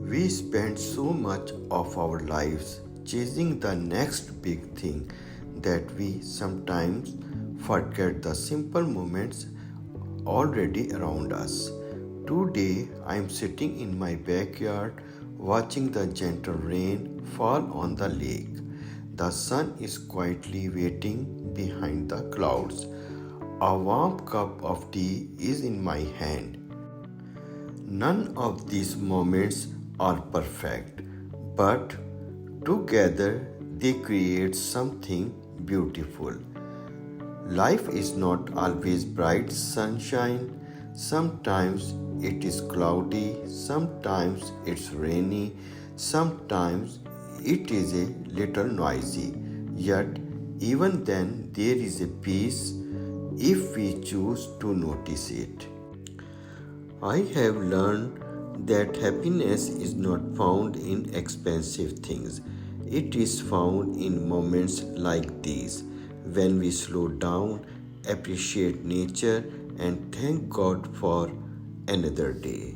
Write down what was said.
We spend so much of our lives chasing the next big thing that we sometimes forget the simple moments already around us. Today I am sitting in my backyard watching the gentle rain fall on the lake. The sun is quietly waiting behind the clouds. A warm cup of tea is in my hand. None of these moments are perfect, but together they create something beautiful. Life is not always bright sunshine. Sometimes it is cloudy, sometimes it's rainy, sometimes it is a little noisy. Yet, even then, there is a peace if we choose to notice it. I have learned that happiness is not found in expensive things. It is found in moments like these when we slow down, appreciate nature, and thank God for another day.